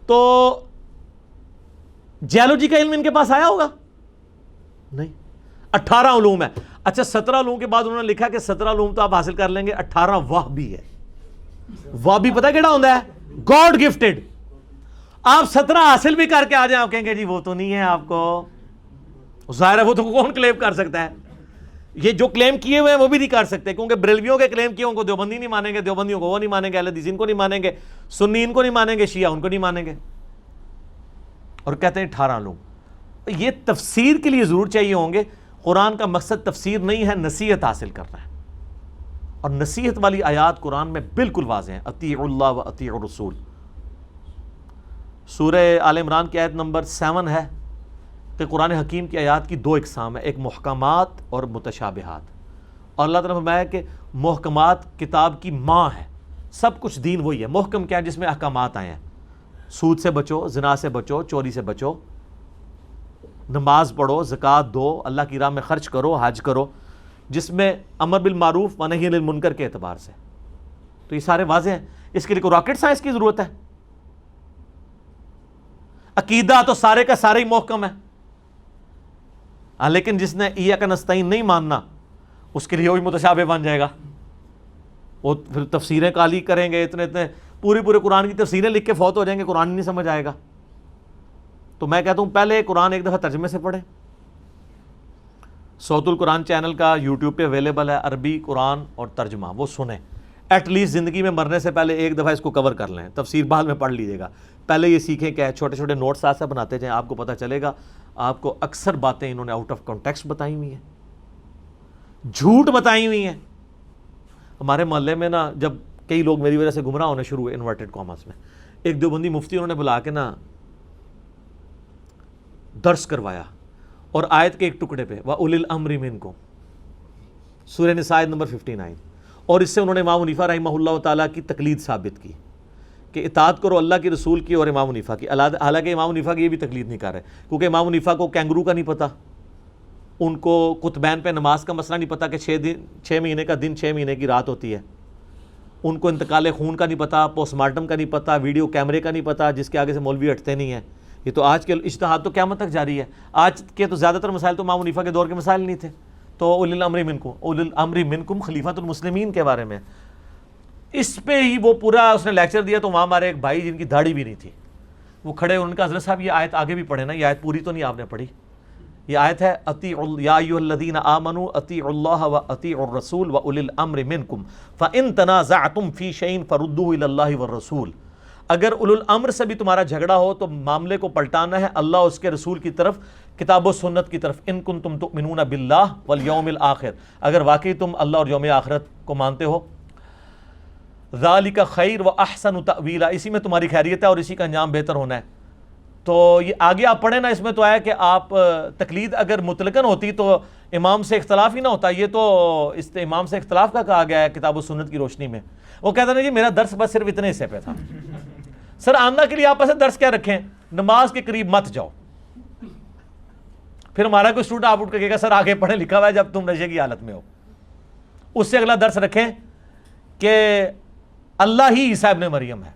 تو جیالوجی کا علم ان کے پاس آیا ہوگا؟ نہیں. 18 علوم ہے. اچھا 17 علوم کے بعد انہوں نے لکھا کہ 17 علوم تو آپ حاصل کر لیں گے، 18 واہ بھی ہے. واہ بھی پتہ کیڑا ہوتا ہے؟ God gifted. آپ 17 حاصل بھی کر کے آ جائیں، آپ کہیں گے جی وہ تو نہیں ہے آپ کو. ظاہر ہے وہ تو کون کلیم کر سکتا ہے؟ یہ جو کلیم کیے ہوئے ہیں وہ بھی نہیں کر سکتے، کیونکہ بریلویوں کے کلیم کیے ان کو دیوبندی نہیں مانیں گے، دیوبندیوں کو وہ نہیں مانیں گے، اہل حدیث ان کو نہیں مانیں گے، سنی ان کو نہیں مانیں گے، شیعہ ان کو نہیں مانیں گے. اور کہتے ہیں 18 علوم. یہ تفسیر کے لیے ضرور چاہیے ہوں گے. قرآن کا مقصد تفسیر نہیں ہے، نصیحت حاصل کرنا ہے. اور نصیحت والی آیات قرآن میں بالکل واضح ہیں، اطیعوا اللہ و اطیعوا الرسول۔ سورہ آل عمران کی آیت نمبر 7 ہے کہ قرآن حکیم کی آیات کی 2 اقسام ہیں، ایک محکمات اور متشابہات۔ اور اللہ تعالیٰ نے فرمایا کہ محکمات کتاب کی ماں ہے، سب کچھ دین وہی ہے۔ محکم کیا ہے؟ جس میں احکامات آئے ہیں، سود سے بچو، زنا سے بچو، چوری سے بچو، نماز پڑھو، زکوٰۃ دو، اللہ کی راہ میں خرچ کرو، حج کرو، جس میں امر بالمعروف و نہی عن المنکر کے اعتبار سے۔ تو یہ سارے واضح ہیں، اس کے لیے کوئی راکٹ سائنس کی ضرورت ہے؟ عقیدہ تو سارے کا سارے ہی محکم ہے، لیکن جس نے ایاک نستعین نہیں ماننا اس کے لیے وہی متشابہ بن جائے گا۔ وہ پھر تفسیریں کالی کریں گے، اتنے پورے قرآن کی تفسیریں لکھ کے فوت ہو جائیں گے، قرآن ہی نہیں سمجھ آئے گا۔ تو میں کہتا ہوں پہلے قرآن ایک دفعہ ترجمے سے پڑھیں۔ صوت القرآن چینل کا یوٹیوب پہ اویلیبل ہے، عربی قرآن اور ترجمہ، وہ سنیں۔ ایٹ لیسٹ زندگی میں مرنے سے پہلے ایک دفعہ اس کو کور کر لیں، تفسیر بعد میں پڑھ لیجیے گا، پہلے یہ سیکھیں کہ چھوٹے چھوٹے نوٹس ساتھ ساتھ بناتے جائیں، آپ کو پتہ چلے گا آپ کو اکثر باتیں انہوں نے آؤٹ آف کانٹیکسٹ بتائی ہوئی ہیں، جھوٹ بتائی ہوئی ہیں۔ ہمارے محلے میں نا جب کئی لوگ میری وجہ سے گمراہ ہونے شروع ہوئے انورٹڈ کاماس میں، ایک دیوبندی مفتی انہوں نے بلا کے نا درس کروایا، اور آیت کے ایک ٹکڑے پہ وَأُولِي الْأَمْرِ مِنْكُمْ، سورہ نساء نمبر 59، اور اس سے انہوں نے امام حنیفہ رحمہ اللہ تعالیٰ کی تقلید ثابت کی کہ اطاعت کرو اللہ کی، رسول کی اور امام حنیفہ کی۔ حالانکہ امام حنیفہ کی یہ بھی تقلید نہیں کر رہے، کیونکہ امام حنیفہ کو کینگرو کا نہیں پتہ، ان کو قطبین پہ نماز کا مسئلہ نہیں پتہ کہ 6 مہینے کا دن 6 مہینے کی رات ہوتی ہے، ان کو انتقال خون کا نہیں پتہ، پوسٹ مارٹم کا نہیں پتہ، ویڈیو کیمرے کا نہیں پتہ، جس کے آگے سے مولوی ہٹتے نہیں ہیں۔ یہ تو آج کے اجتہاد تو قیامت تک جاری ہے، آج کے تو زیادہ تر مسائل تو امام حنیفہ کے دور کے مسائل نہیں تھے۔ تو اولی الامر منکم، اولی الامر منکم خلیفۃ المسلمین کے بارے میں اس پہ ہی وہ پورا اس نے لیکچر دیا۔ تو وہاں ہمارے ایک بھائی جن کی داڑھی بھی نہیں تھی، وہ کھڑے، ان کا حضرت صاحب یہ آیت آگے بھی پڑھے نا، یہ آیت پوری تو نہیں آپ نے پڑھی، یہ آیت ہے یا ایھا الذین آمنوا اطیعوا اللہ واطیعوا الرسول واولی الامر منکم فان تنازعتم فی شیء فردوہ الی اللہ والرسول۔ اگر اولو الامر سے بھی تمہارا جھگڑا ہو تو معاملے کو پلٹانا ہے اللہ اور اس کے رسول کی طرف، کتاب و سنت کی طرف۔ ان کنتم تؤمنون باللہ والیوم الآخر، اگر واقعی تم اللہ اور یوم آخرت کو مانتے ہو، ذالک خیر و احسن تأویلا، اسی میں تمہاری خیریت ہے اور اسی کا انجام بہتر ہونا ہے۔ تو یہ آگے آپ پڑھیں نا، اس میں تو آیا کہ آپ تقلید اگر مطلقاً ہوتی تو امام سے اختلاف ہی نہ ہوتا، یہ تو اس امام سے اختلاف کا کہا گیا ہے کتاب و سنت کی روشنی میں۔ وہ کہتا ہے جی میرا درس بس صرف اتنے حصے پہ تھا۔ سر آندہ کے لیے آپ ایسے درس کیا رکھیں، نماز کے قریب مت جاؤ۔ پھر ہمارا کوئی اسٹوڈنٹ آپ اٹھ کے کہے گا سر آگے پڑھے لکھا ہوا ہے جب تم نشے کی حالت میں ہو۔ اس سے اگلا درس رکھیں کہ اللہ ہی عیسیٰ ابن مریم ہے،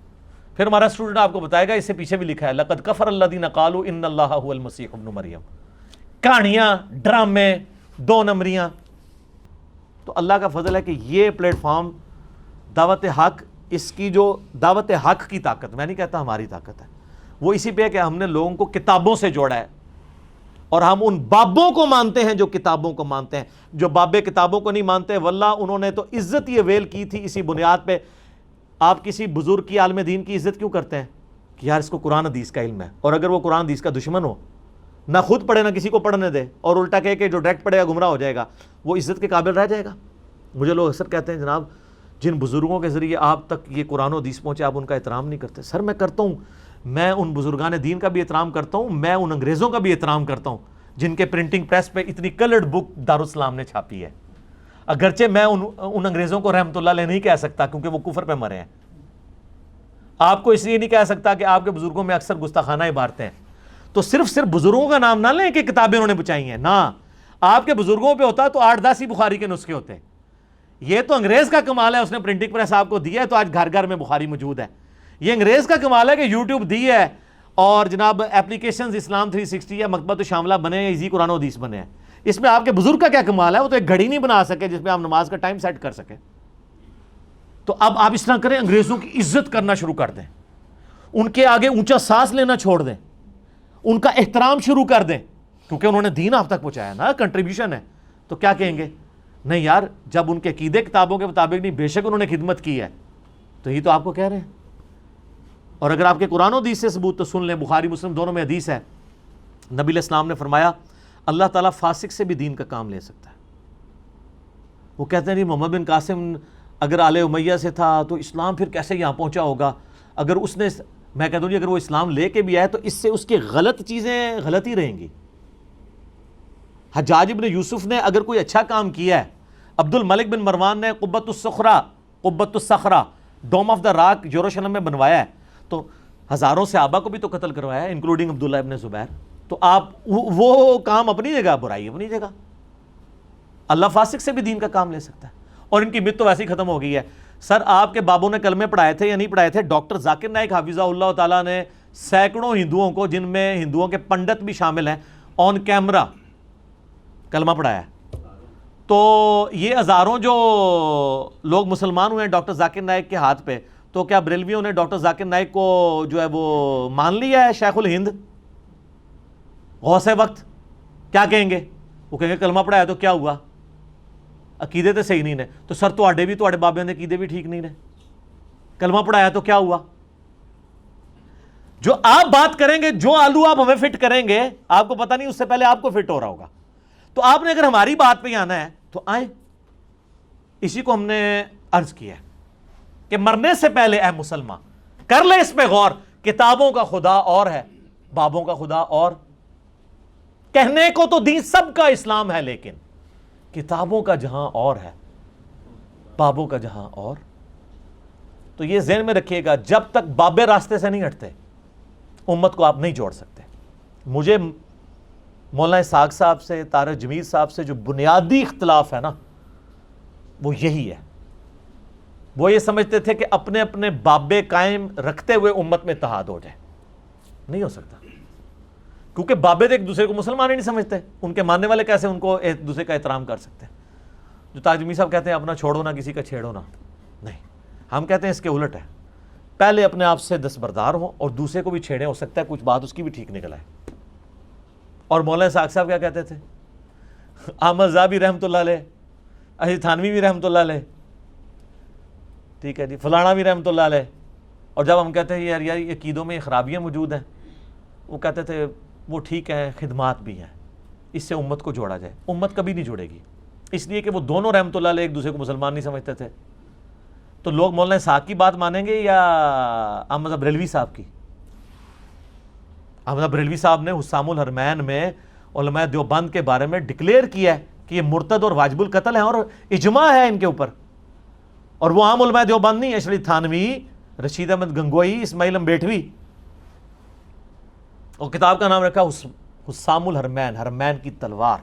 پھر ہمارا اسٹوڈنٹ آپ کو بتائے گا اس سے پیچھے بھی لکھا ہے لقد کفر الذین قالوا ان اللہ هو المسیح ابن مریم۔ کہانیاں، ڈرامے، 2 نمبریاں۔ تو اللہ کا فضل ہے کہ یہ پلیٹ فارم دعوت حق، اس کی جو دعوت حق کی طاقت، میں نہیں کہتا ہماری طاقت ہے، وہ اسی پہ ہے کہ ہم نے لوگوں کو کتابوں سے جوڑا ہے، اور ہم ان بابوں کو مانتے ہیں جو کتابوں کو مانتے ہیں۔ جو بابے کتابوں کو نہیں مانتے واللہ انہوں نے تو عزت یہ ویل کی تھی اسی بنیاد پہ۔ آپ کسی بزرگ کی عالم دین کی عزت کیوں کرتے ہیں کہ یار اس کو قرآن حدیث کا علم ہے، اور اگر وہ قرآن حدیث کا دشمن ہو، نہ خود پڑھے نہ کسی کو پڑھنے دے، اور الٹا کہے کہ جو ڈائریکٹ پڑھے گا گمراہ ہو جائے گا، وہ عزت کے قابل رہ جائے گا؟ مجھے لوگ اکثر کہتے ہیں جناب جن بزرگوں کے ذریعے آپ تک یہ قرآن و حدیث پہنچے آپ ان کا احترام نہیں کرتے۔ سر میں کرتا ہوں، میں ان بزرگان دین کا بھی احترام کرتا ہوں، میں ان انگریزوں کا بھی احترام کرتا ہوں جن کے پرنٹنگ پریس پہ اتنی کلرڈ بک دارالاسلام نے چھاپی ہے، اگرچہ میں ان انگریزوں کو رحمت اللہ علیہ نہیں کہہ سکتا کیونکہ وہ کفر پہ مرے ہیں۔ آپ کو اس لیے نہیں کہہ سکتا کہ آپ کے بزرگوں میں اکثر گستاخانہ عبارتیں ہیں۔ تو صرف بزرگوں کا نام نہ لیں کہ کتابیں انہوں نے بچائی ہیں، نہ، آپ کے بزرگوں پہ ہوتا تو 8-10 ہی بخاری کے نسخے ہوتے۔ یہ تو انگریز کا کمال ہے، اس نے پرنٹنگ پریس آپ کو دیا ہے تو آج گھر گھر میں بخاری موجود ہے۔ یہ انگریز کا کمال ہے کہ یوٹیوب دی ہے اور جناب اپلیکیشنز اسلام 360 یا مکتبۃ شاملہ بنے ہیں، ایزی قرآن و حدیث بنے ہیں۔ اس میں آپ کے بزرگ کا کیا کمال ہے؟ وہ تو ایک گھڑی نہیں بنا سکے جس میں آپ نماز کا ٹائم سیٹ کر سکیں۔ تو اب آپ اس طرح کریں، انگریزوں کی عزت کرنا شروع کر دیں، ان کے آگے اونچا سانس لینا چھوڑ دیں، ان کا احترام شروع کر دیں، کیونکہ انہوں نے دین آپ تک پہنچایا نا، کنٹریبیوشن ہے۔ تو کیا کہیں گے؟ نہیں یار، جب ان کے عقیدے کتابوں کے مطابق نہیں، بے شک انہوں نے خدمت کی ہے، تو یہ تو آپ کو کہہ رہے ہیں۔ اور اگر آپ کے قرآن و حدیث سے ثبوت تو سن لیں، بخاری مسلم دونوں میں حدیث ہے، نبی علیہ السلام نے فرمایا اللہ تعالیٰ فاسق سے بھی دین کا کام لے سکتا ہے۔ وہ کہتے ہیں جی محمد بن قاسم اگر آل امیہ سے تھا تو اسلام پھر کیسے یہاں پہنچا ہوگا؟ اگر اس نے، میں کہتا ہوں جی اگر وہ اسلام لے کے بھی آئے تو اس سے اس کی غلط چیزیں غلط ہی رہیں گی. حجاج ابن یوسف نے اگر کوئی اچھا کام کیا ہے، عبد الملک بن مروان نے قبۃ الصخرہ ڈوم آف دا راک یروشلم میں بنوایا ہے، تو ہزاروں صحابہ کو بھی تو قتل کروایا ہے انکلوڈنگ عبداللہ ابن زبیر. تو آپ وہ کام اپنی جگہ، برائی اپنی جگہ. اللہ فاسق سے بھی دین کا کام لے سکتا ہے، اور ان کی مت تو ویسے ہی ختم ہو گئی ہے. سر آپ کے بابوں نے کلمے پڑھائے تھے یا نہیں پڑھائے تھے؟ ڈاکٹر ذاکر نائک حافظہ اللہ تعالیٰ نے سینکڑوں ہندوؤں کو، جن میں ہندوؤں کے پنڈت بھی شامل ہیں، آن کیمرہ کلمہ پڑھایا ہے. تو یہ ہزاروں جو لوگ مسلمان ہوئے ہیں ڈاکٹر ذاکر نائک کے ہاتھ پہ، تو کیا بریلویوں نے ڈاکٹر ذاکر نائک کو جو ہے وہ مان لیا ہے شیخ الہند، غوث وقت؟ کیا کہیں گے؟ وہ کہیں گے کلمہ پڑھایا تو کیا ہوا، عقیدے تو صحیح نہیں نے. تو سر تواڈے بھی، تواڈے بابے نے عقیدے بھی ٹھیک نہیں نے، کلمہ پڑھایا تو کیا ہوا؟ جو آپ بات کریں گے، جو آلو آپ ہمیں فٹ کریں گے، آپ کو پتہ نہیں اس سے پہلے آپ کو فٹ ہو رہا ہوگا. تو آپ نے اگر ہماری بات پہ آنا ہے تو آئیں. اسی کو ہم نے عرض کیا ہے کہ مرنے سے پہلے اے مسلمان کر لے اس پہ غور. کتابوں کا خدا اور ہے، بابوں کا خدا اور. کہنے کو تو دین سب کا اسلام ہے، لیکن کتابوں کا جہاں اور ہے، بابوں کا جہاں اور. تو یہ ذہن میں رکھیے گا، جب تک بابے راستے سے نہیں ہٹتے امت کو آپ نہیں جوڑ سکتے. مجھے مولانا اسحاق صاحب سے، طارق جمیل صاحب سے جو بنیادی اختلاف ہے نا، وہ یہی ہے. وہ یہ سمجھتے تھے کہ اپنے اپنے بابے قائم رکھتے ہوئے امت میں اتحاد ہو جائے. نہیں ہو سکتا، کیونکہ بابے تو ایک دوسرے کو مسلمان ہی نہیں سمجھتے. ان کے ماننے والے کیسے ان کو ایک دوسرے کا احترام کر سکتے ہیں؟ جو طارق جمیل صاحب کہتے ہیں اپنا چھوڑو نہ کسی کا چھیڑو نہ، نہیں، ہم کہتے ہیں اس کے الٹ ہے. پہلے اپنے آپ سے دستبردار ہوں اور دوسرے کو بھی چھیڑیں، ہو سکتا ہے کچھ بات اس کی بھی ٹھیک نکل آئے. اور مولانا اسحاق صاحب کیا کہتے تھے؟ احمد زابی رحمۃ اللہ علیہ، اشرف تھانوی بھی رحمۃ اللہ علیہ، ٹھیک ہے جی، فلانا بھی رحمۃ اللہ علیہ. اور جب ہم کہتے ہیں یار یہ عقیدوں میں خرابیاں موجود ہیں، وہ کہتے تھے وہ ٹھیک ہے، خدمات بھی ہیں، اس سے امت کو جوڑا جائے. امت کبھی نہیں جوڑے گی، اس لیے کہ وہ دونوں رحمۃ اللہ علیہ ایک دوسرے کو مسلمان نہیں سمجھتے تھے. تو لوگ مولانا اسحاق کی بات مانیں گے یا احمد بریلوی صاحب کی؟ احمد بریلوی صاحب نے حسام الحرمین میں علماء دیوبند کے بارے میں ڈکلیئر کیا ہے کہ یہ مرتد اور واجب القتل ہیں، اور اجماع ہے ان کے اوپر. اور وہ عام علماء دیوبند نہیں، اشرف تھانوی، رشید احمد گنگوئی، اسماعیل امبیٹوی. اور کتاب کا نام رکھا حسام الحرمین، حرمین کی تلوار.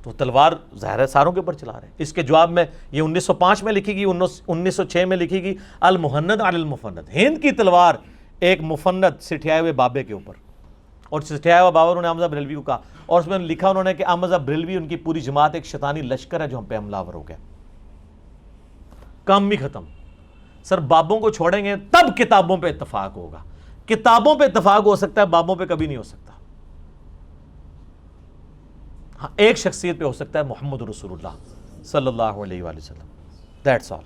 تو تلوار ظاہر ہے ساروں کے اوپر چلا رہے ہیں. اس کے جواب میں یہ 1905 میں لکھی گئی، 1906 میں لکھی گئی المحند علی المفند، ہند کی تلوار ایک مفند سٹھیائے ہوئے بابے کے اوپر. اور سٹھیائے ہوا بابا انہوں نے احمد بریلوی کو کہا، اور اس میں لکھا انہوں نے کہ احمد بریلوی ان کی پوری جماعت ایک شیطانی لشکر ہے جو ہم پہ حملہ آور ہو گیا. کام بھی ختم. سر بابوں کو چھوڑیں گے تب کتابوں پہ اتفاق ہوگا. کتابوں پہ اتفاق ہو سکتا ہے، بابوں پہ کبھی نہیں ہو سکتا. ہاں ایک شخصیت پہ ہو سکتا ہے، محمد رسول اللہ صلی اللہ علیہ وآلہ وسلم، دیٹس آل.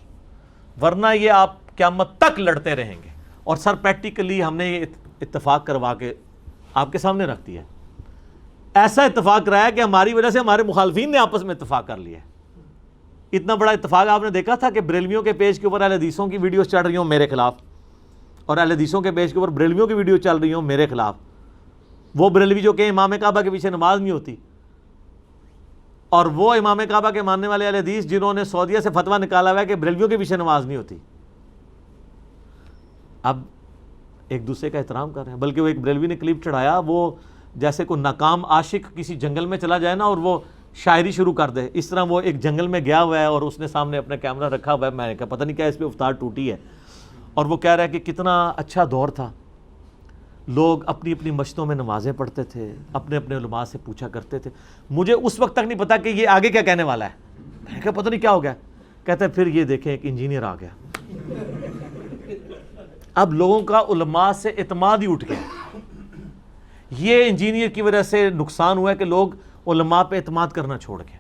ورنہ یہ آپ قیامت تک لڑتے رہیں گے. اور سر پریکٹیکلی ہم نے یہ اتفاق کروا کے آپ کے سامنے رکھ دیا ہے. ایسا اتفاق رہا ہے کہ ہماری وجہ سے ہمارے مخالفین نے آپس میں اتفاق کر لیا ہے. اتنا بڑا اتفاق آپ نے دیکھا تھا کہ بریلویوں کے پیج کے اوپر اہل حدیثوں کی ویڈیوز چل رہی ہوں میرے خلاف، اور اہل حدیثوں کے پیج کے اوپر بریلویوں کی ویڈیو چل رہی ہوں میرے خلاف. وہ بریلوی جو کہ امام کعبہ کے پیچھے نماز نہیں ہوتی، اور وہ امام کعبہ کے ماننے والے اہل حدیث جنہوں نے سعودیہ سے فتویٰ نکالا ہوا ہے کہ بریلویوں کے پیچھے نماز نہیں ہوتی، اب ایک دوسرے کا احترام کر رہے ہیں. بلکہ وہ ایک بریلوی نے کلپ چڑھایا، وہ جیسے کوئی ناکام عاشق کسی جنگل میں چلا جائے نا اور وہ شاعری شروع کر دے، اس طرح وہ ایک جنگل میں گیا ہوا ہے اور اس نے سامنے اپنا کیمرہ رکھا ہوا ہے. میں نے کہا پتہ نہیں کیا اس پہ افطار ٹوٹی ہے. اور وہ کہہ رہا ہے کہ کتنا اچھا دور تھا، لوگ اپنی اپنی مسجدوں میں نمازیں پڑھتے تھے، اپنے اپنے علماء سے پوچھا کرتے تھے. مجھے اس وقت تک نہیں پتا کہ یہ آگے کیا کہنے والا ہے. میں نے کہا پتہ نہیں کیا ہو گیا. کہتا ہے پھر یہ دیکھیں ایک انجینئر آ گیا. اب لوگوں کا علماء سے اعتماد ہی اٹھ گیا. یہ انجینئر کی وجہ سے نقصان ہوا ہے کہ لوگ علماء پہ اعتماد کرنا چھوڑ گئے.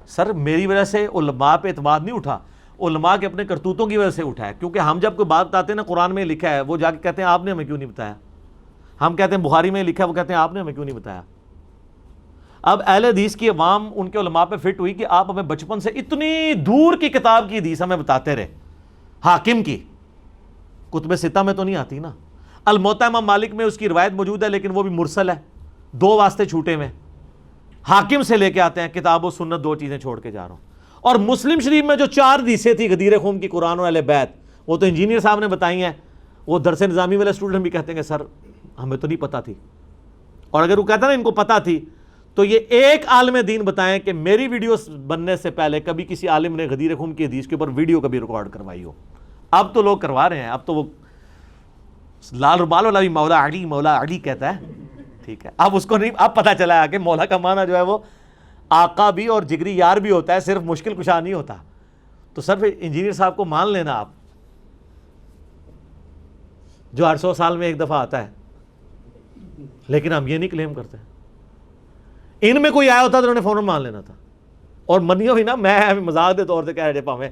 سر میری وجہ سے علماء پہ اعتماد نہیں اٹھا، علماء کے اپنے کرتوتوں کی وجہ سے اٹھا ہے. کیونکہ ہم جب کوئی بات بتاتے ہیں نا قرآن میں لکھا ہے، وہ جا کے کہتے ہیں آپ نے ہمیں کیوں نہیں بتایا. ہم کہتے ہیں بخاری میں لکھا ہے، وہ کہتے ہیں آپ نے ہمیں کیوں نہیں بتایا. اب اہل حدیث کی عوام ان کے علماء پہ فٹ ہوئی کہ آپ ہمیں بچپن سے اتنی دور کی کتاب کی حدیث ہمیں بتاتے رہے، حاکم کی، کتب ستہ میں تو نہیں آتی نا، الموطا امام مالک میں اس کی روایت موجود ہے لیکن وہ بھی مرسل ہے، 2 واسطے چھوٹے میں، حاکم سے لے کے آتے ہیں، کتاب و سنت 2 چیزیں چھوڑ کے جا رہا ہوں. اور مسلم شریف میں جو 4 حدیثیں تھی غدیر خم کی، قرآن اور اہل بیت، وہ تو انجینئر صاحب نے بتائی ہیں، وہ درس نظامی والے اسٹوڈنٹ بھی کہتے ہیں کہ سر ہمیں تو نہیں پتہ تھی. اور اگر وہ کہتا نا ان کو پتہ تھی تو یہ ایک عالم دین بتائیں کہ میری ویڈیو بننے سے پہلے کبھی کسی عالم نے غدیر خم کی حدیث کے اوپر ویڈیو کبھی ریکارڈ کروائی ہو. اب تو لوگ کروا رہے ہیں، اب تو وہ لال ربال والا بھی مولا علی کہتا ہے، ٹھیک ہے. اب اس کو نہیں، اب پتہ چلا ہے کہ مولا کا معنی جو ہے وہ آقا بھی اور جگری یار بھی ہوتا ہے، صرف مشکل کشا نہیں ہوتا. تو سر پھر انجینئر صاحب کو مان لینا آپ، جو 800 سال میں ایک دفعہ آتا ہے. لیکن ہم یہ نہیں کلیم کرتے. ان میں کوئی آیا ہوتا تو انہوں نے فوراً مان لینا تھا. اور منیو بھی نا، میں مذاق کے طور سے کہہ رہے پاویں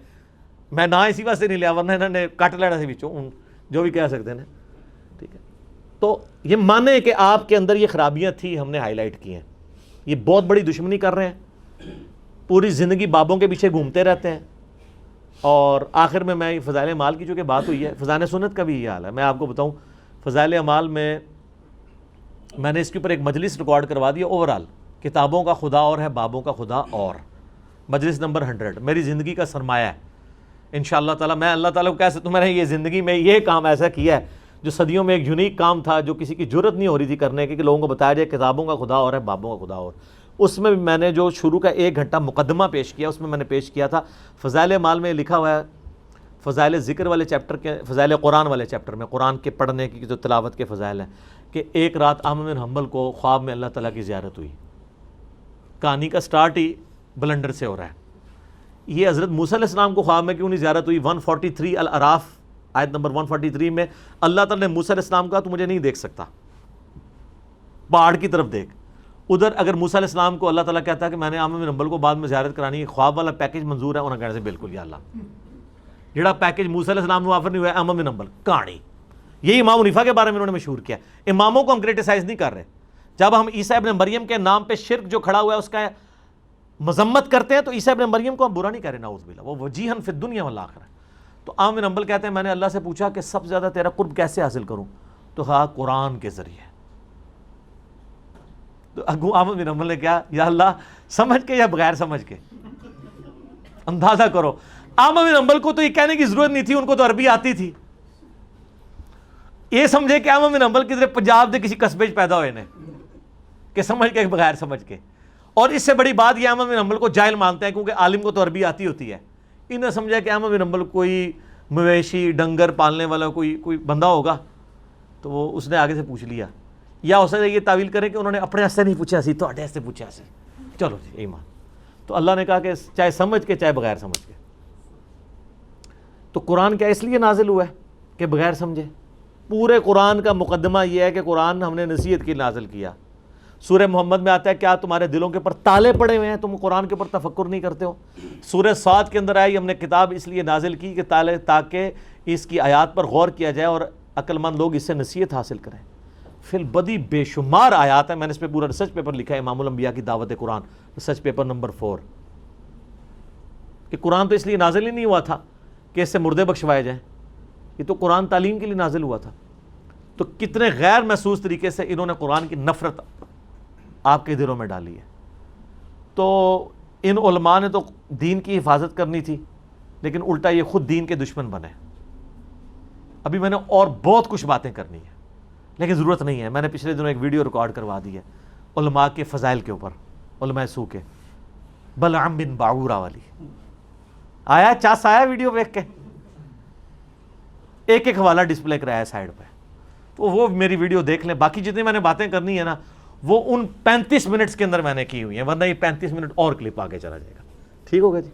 میں نہ اسی واسطے نہیں لیا، ورنہ انہوں نے کٹ لینا سے بچوں جو بھی کہہ سکتے ہیں، ٹھیک ہے. تو یہ مانیں کہ آپ کے اندر یہ خرابیاں تھیں، ہم نے ہائی لائٹ کی ہیں. یہ بہت بڑی دشمنی کر رہے ہیں، پوری زندگی بابوں کے پیچھے گھومتے رہتے ہیں. اور آخر میں فضائل اعمال کی چونکہ بات ہوئی ہے، فضائل سنت کا بھی یہ حال ہے. میں آپ کو بتاؤں، فضائل اعمال میں نے اس کے اوپر ایک مجلس ریکارڈ کروا دیا، اوورال کتابوں کا خدا اور ہے، بابوں کا خدا اور، مجلس نمبر 100 میری زندگی کا سرمایہ ہے. انشاءاللہ تعالیٰ میں اللہ تعالیٰ کو کہہ سکتا ہوں میں نے یہ زندگی میں یہ کام ایسا کیا ہے جو صدیوں میں ایک یونیک کام تھا، جو کسی کی جرت نہیں ہو رہی تھی کرنے کی، کہ لوگوں کو بتایا جائے کتابوں کا خدا اور ہے، بابوں کا خدا اور. اس میں بھی میں نے جو شروع کا 1 گھنٹہ مقدمہ پیش کیا، اس میں نے پیش کیا تھا فضائل اعمال میں لکھا ہوا ہے، فضائل ذکر والے چیپٹر کے، فضائل قرآن والے چیپٹر میں، قرآن کے پڑھنے کی جو تلاوت کے فضائل ہیں، کہ ایک رات احمد بن حنبل کو خواب میں اللہ تعالیٰ کی زیارت ہوئی. کہانی کا سٹارٹ ہی بلنڈر سے ہو رہا ہے. یہ حضرت موسیٰ علیہ السلام کو خواب میں کیوں نہیں زیارت ہوئی؟ 143 الاعراف آیت نمبر 143 میں اللہ تعالیٰ نے موسیٰ علیہ السلام کہا تو مجھے نہیں دیکھ سکتا، پہاڑ کی طرف دیکھ. ادھر اگر موسیٰ علیہ السلام کو اللہ تعالیٰ کہتا ہے کہ میں نے احمد بن حنبل کو بعد میں زیارت کرانی ہے، خواب والا پیکج منظور ہے، انہوں نے کہنے سے بالکل یا اللہ، جڑا پیکج موسیٰ علیہ السلام آفر نہیں ہوا ہے احمد بن حنبل کہانی. یہی امام حنیفہ کے بارے میں انہوں نے مشہور کیا. اماموں کو ہم کریٹیسائز نہیں کر رہے. جب ہم عیسیٰ ابن مریم کے نام پہ شرک جو کھڑا ہوا ہے اس کا مذمت کرتے ہیں تو عیسیٰ ابن مریم کو ہم برا نہیں کہہ رہے، نعوذ باللہ، وہ وجیہن فی الدنیا والآخرہ. تو احمد بن حنبل کہتے ہیں میں نے اللہ سے پوچھا کہ سب سے زیادہ تیرا قرب کیسے حاصل کروں؟ تو کہا قرآن کے ذریعے. تو احمد بن حنبل نے کیا، یا اللہ سمجھ کے یا بغیر سمجھ کے؟ اندازہ کرو، احمد بن حنبل کو تو یہ کہنے کی ضرورت نہیں تھی، ان کو تو عربی آتی تھی. یہ سمجھے کہ احمد بن حنبل کدھر پنجاب دے کسی قصبے پیدا ہوئے نے، کہ سمجھ کے بغیر سمجھ کے. اور اس سے بڑی بات یہ احمد بن حنبل کو جاہل مانتے ہیں کیونکہ عالم کو تو عربی آتی ہوتی ہے. انہیں سمجھا کہ احمد بن حنبل کوئی مویشی ڈنگر پالنے والا کوئی بندہ ہوگا، تو وہ اس نے آگے سے پوچھ لیا. یا ہو سکتا ہے یہ تعویل کریں کہ انہوں نے اپنے ہاستے نہیں پوچھا سی، تو اڈے ہاستے پوچھا سی، چلو جی ایمان. تو اللہ نے کہا کہ چاہے سمجھ کے چاہے بغیر سمجھ کے. تو قرآن کیا اس لیے نازل ہوا ہے کہ بغیر سمجھے؟ پورے قرآن کا مقدمہ یہ ہے کہ قرآن ہم نے نصیحت کی نازل کیا. سورہ محمد میں آتا ہے کیا تمہارے دلوں کے اوپر تالے پڑے ہوئے ہیں، تم قرآن کے اوپر تفکر نہیں کرتے ہو؟ سورہ صاد کے اندر آئی ہم نے کتاب اس لیے نازل کی کہ تاکہ اس کی آیات پر غور کیا جائے اور عقل مند لوگ اس سے نصیحت حاصل کریں. فی البدی بے شمار آیات ہیں، میں نے اس پہ پورا ریسرچ پیپر لکھا ہے، امام الانبیاء کی دعوت قرآن، ریسرچ پیپر نمبر 4، کہ قرآن تو اس لیے نازل ہی نہیں ہوا تھا کہ اس سے مردے بخشوائے جائیں، یہ تو قرآن تعلیم کے لیے نازل ہوا تھا. تو کتنے غیر محسوس طریقے سے انہوں نے قرآن کی نفرت آپ کے دلوں میں ڈالی ہے. تو ان علماء نے تو دین کی حفاظت کرنی تھی، لیکن الٹا یہ خود دین کے دشمن بنے. ابھی میں نے اور بہت کچھ باتیں کرنی ہیں لیکن ضرورت نہیں ہے. میں نے پچھلے دنوں ایک ویڈیو ریکارڈ کروا دی ہے علماء کے فضائل کے اوپر، علماء سو کے، بلعم بن باعورہ والی. آیا چاس آیا ویڈیو دیکھ کے؟ ایک ایک حوالہ ڈسپلے کرایا ہے سائڈ پہ، تو وہ میری ویڈیو دیکھ لیں. باقی جتنی میں نے باتیں کرنی ہے نا وہ ان 35 منٹس کے اندر میں نے کی ہوئی ہیں، ورنہ یہ 35 منٹ اور کلپ آگے چلا جائے گا. ٹھیک ہوگا جی.